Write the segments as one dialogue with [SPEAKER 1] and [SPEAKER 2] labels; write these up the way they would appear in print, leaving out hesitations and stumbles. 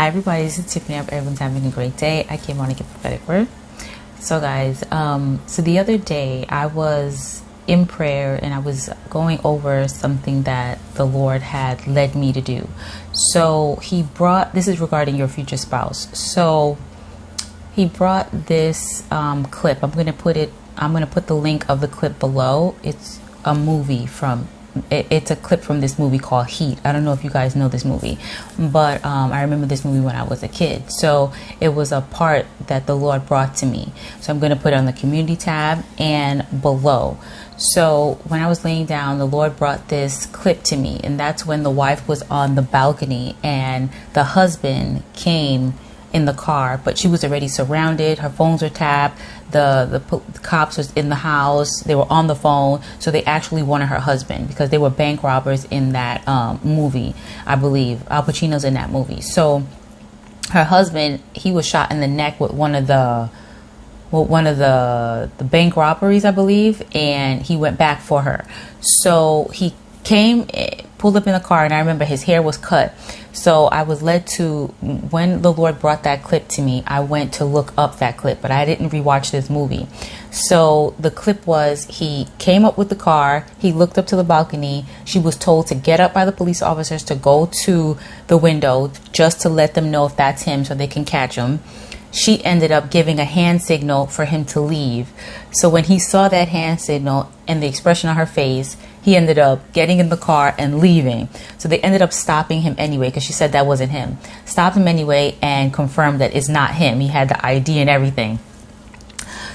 [SPEAKER 1] Hi everybody, this is Tiffany. I hope everyone's having a great day. I came on to give prophetic word. So guys, so the other day I was in prayer and I was going over something that the Lord had led me to do. So he brought, this is regarding your future spouse. So he brought this clip. I'm going to put the link of the clip below. It's a movie from it's a clip from this movie called Heat. I don't know if you guys know this movie, but I remember this movie when I was a kid. So it was a part that the Lord brought to me. So I'm going to put it on the community tab and below. So when I was laying down, the Lord brought this clip to me, and that's when the wife was on the balcony and the husband came in the car, but she was already surrounded. Her phones were tapped. The cops was in the house. They were on the phone. So they actually wanted her husband because they were bank robbers in that movie. I believe Al Pacino's in that movie. So her husband, he was shot in the neck with one of the bank robberies, I believe, and he went back for her. So he came, pulled up in the car, and I remember his hair was cut. So I was led to, when the Lord brought that clip to me, I went to look up that clip, but I didn't rewatch this movie. So the clip was, he came up with the car, he looked up to the balcony, she was told to get up by the police officers to go to the window just to let them know if that's him so they can catch him. She ended up giving a hand signal for him to leave. So when he saw that hand signal and the expression on her face, he ended up getting in the car and leaving. So they ended up stopping him anyway because she said that wasn't him. Stopped him anyway and confirmed that it's not him. He had the ID and everything.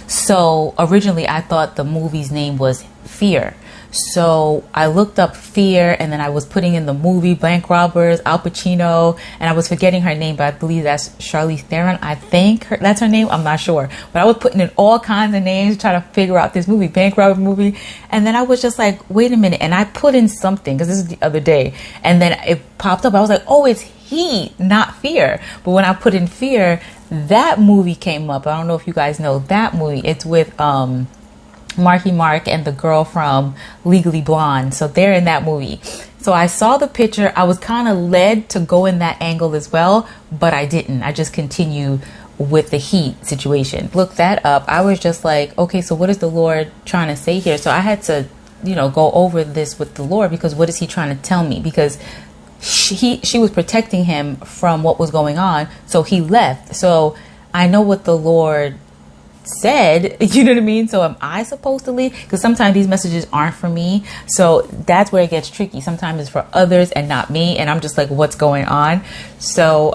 [SPEAKER 1] So originally I thought the movie's name was Fear. So I looked up Fear, and then I was putting in the movie Bank Robbers, Al Pacino, and I was forgetting her name, but I believe that's Charlize Theron. I think that's her name. I'm not sure. But I was putting in all kinds of names trying to figure out this movie, Bank Robber movie. And then I was just like, wait a minute. And I put in something, because this is the other day. And then it popped up. I was like, oh, it's Heat, not Fear. But when I put in Fear, that movie came up. I don't know if you guys know that movie. It's with Marky Mark and the girl from Legally Blonde. So they're in that movie. So I saw the picture. I was kind of led to go in that angle as well, but I didn't. I just continued with the Heat situation. Look that up. I was just like, okay, so what is the Lord trying to say here? So I had to, go over this with the Lord, because what is he trying to tell me? Because she was protecting him from what was going on. So he left. So I know what the Lord said, you know what I mean? So am I supposed to leave? Because sometimes these messages aren't for me. So that's where it gets tricky. Sometimes it's for others and not me. And I'm just like, what's going on? So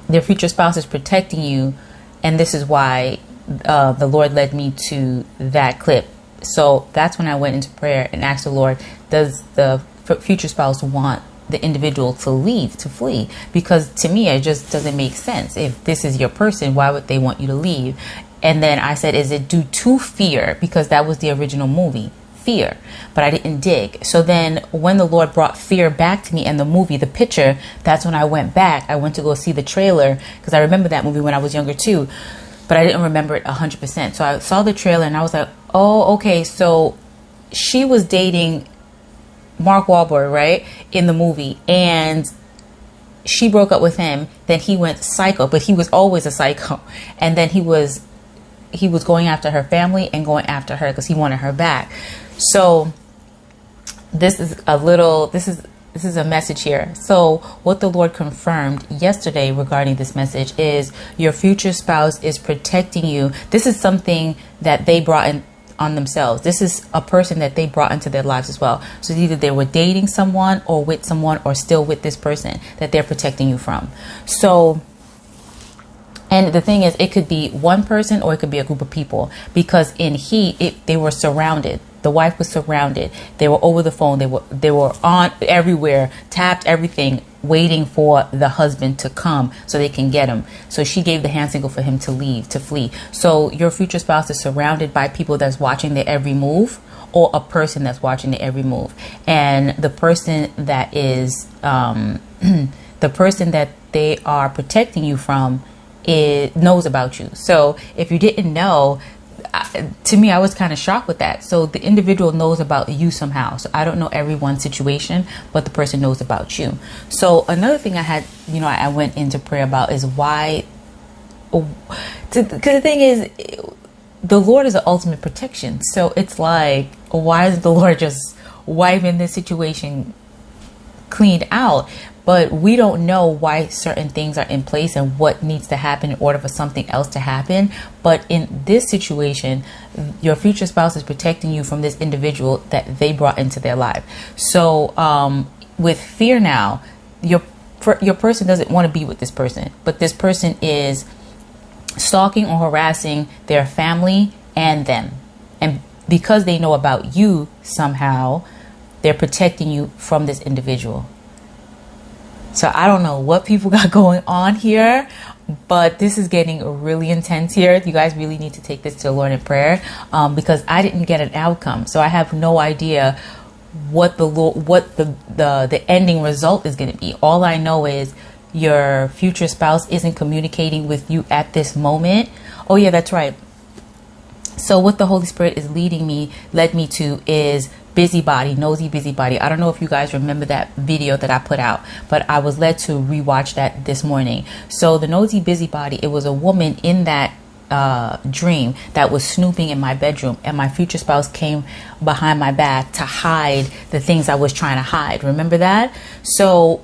[SPEAKER 1] their future spouse is protecting you. And this is why the Lord led me to that clip. So that's when I went into prayer and asked the Lord, does the future spouse want the individual to leave, to flee? Because to me, it just doesn't make sense. If this is your person, why would they want you to leave? And then I said, is it due to fear? Because that was the original movie, Fear. But I didn't dig. So then when the Lord brought Fear back to me and the movie, the picture, that's when I went back. I went to go see the trailer, because I remember that movie when I was younger too, but I didn't remember it 100%. So I saw the trailer and I was like, oh, okay. So she was dating Mark Wahlberg, right, in the movie, and she broke up with him. Then he went psycho, but he was always a psycho. And then he was going after her family and going after her because he wanted her back. So this is a message here. So what the Lord confirmed yesterday regarding this message is your future spouse is protecting you. This is something that they brought in on themselves. This is a person that they brought into their lives as well. So either they were dating someone or with someone or still with this person that they're protecting you from. So, and the thing is, it could be one person or it could be a group of people, because in Heat, they were surrounded. The wife was surrounded. They were over the phone. They were on everywhere, tapped everything, waiting for the husband to come so they can get him. So she gave the hand signal for him to leave, to flee. So your future spouse is surrounded by people that's watching their every move, or a person that's watching their every move. And the person that is, the person that they are protecting you from knows about you. So if you didn't know, to me, I was kind of shocked with that. So the individual knows about you somehow. So I don't know everyone's situation, but the person knows about you. So another thing I had, I went into prayer about is why, because the thing is, the Lord is the ultimate protection. So it's like, why isn't the Lord just wiping this situation cleaned out? But we don't know why certain things are in place and what needs to happen in order for something else to happen. But in this situation, your future spouse is protecting you from this individual that they brought into their life. So with fear now, your person doesn't want to be with this person, but this person is stalking or harassing their family and them. And because they know about you somehow, they're protecting you from this individual. So I don't know what people got going on here, but this is getting really intense here. You guys really need to take this to the Lord in prayer, because I didn't get an outcome. So I have no idea what the ending result is going to be. All I know is your future spouse isn't communicating with you at this moment. Oh yeah, that's right. So what the Holy Spirit is led me to is busybody, nosy busybody. I don't know if you guys remember that video that I put out, but I was led to rewatch that this morning. So the nosy busybody, it was a woman in that dream that was snooping in my bedroom, and my future spouse came behind my back to hide the things I was trying to hide. Remember that? So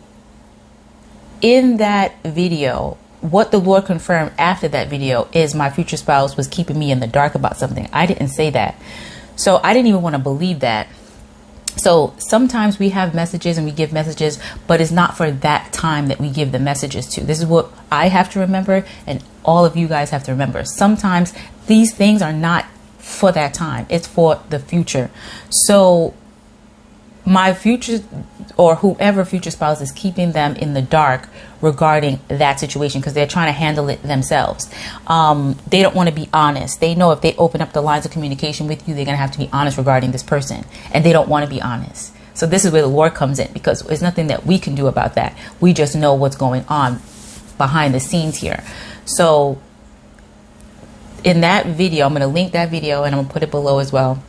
[SPEAKER 1] in that video, what the Lord confirmed after that video is my future spouse was keeping me in the dark about something. I didn't say that. So I didn't even want to believe that. So sometimes we have messages and we give messages, but it's not for that time that we give the messages to. This is what I have to remember, and all of you guys have to remember. Sometimes these things are not for that time. It's for the future. So my future, or whoever future spouse, is keeping them in the dark regarding that situation because they're trying to handle it themselves. They don't want to be honest. They know if they open up the lines of communication with you, they're going to have to be honest regarding this person, and they don't want to be honest. So this is where the Lord comes in, because there's nothing that we can do about that. We just know what's going on behind the scenes here. So in that video, I'm going to link that video and I'm going to put it below as well.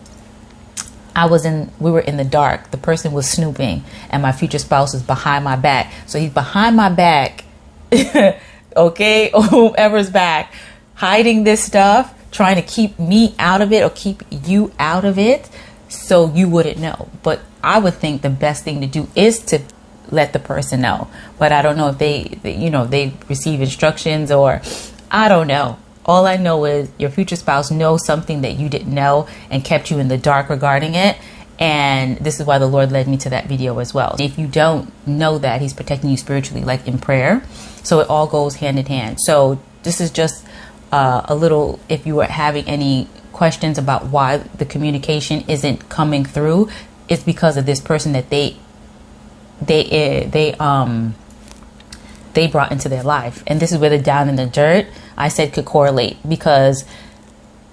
[SPEAKER 1] We were in the dark. The person was snooping, and my future spouse was behind my back. So he's behind my back, okay, or whoever's back, hiding this stuff, trying to keep me out of it or keep you out of it so you wouldn't know. But I would think the best thing to do is to let the person know. But I don't know if they receive instructions, or I don't know. All I know is your future spouse knows something that you didn't know and kept you in the dark regarding it. And this is why the Lord led me to that video as well. If you don't know that, he's protecting you spiritually, like in prayer. So it all goes hand in hand. So this is just a little, if you were having any questions about why the communication isn't coming through, it's because of this person that they brought into their life. And this is where the down in the dirt, I said, could correlate, because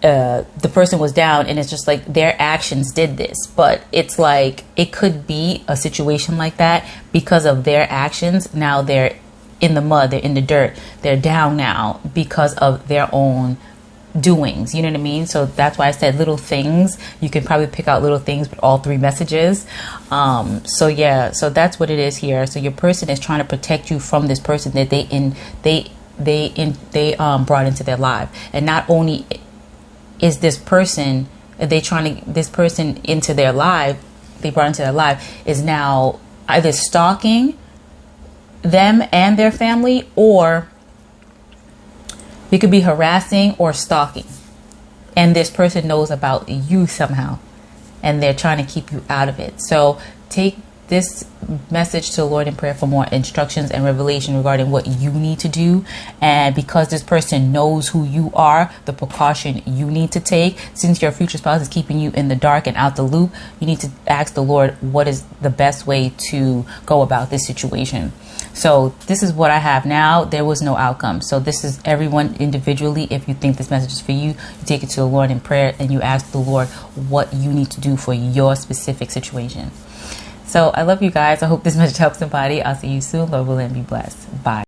[SPEAKER 1] the person was down and it's just like their actions did this. But it's like it could be a situation like that because of their actions. Now they're in the mud, they're in the dirt, they're down now because of their own doings. You know what I mean? So that's why I said little things. You can probably pick out little things with all three messages. So yeah, so that's what it is here. So your person is trying to protect you from this person that they brought into their life. And not only is this person this person into their life, they brought into their life, is now either stalking them and their family, or it could be harassing or stalking. And this person knows about you somehow, and they're trying to keep you out of it. So take this message to the Lord in prayer for more instructions and revelation regarding what you need to do. And because this person knows who you are, the precaution you need to take, since your future spouse is keeping you in the dark and out the loop, you need to ask the Lord, what is the best way to go about this situation? So this is what I have now. There was no outcome. So this is everyone individually. If you think this message is for you, you take it to the Lord in prayer and you ask the Lord what you need to do for your specific situation. So I love you guys. I hope this message helps somebody. I'll see you soon. Lord willing, be blessed. Bye.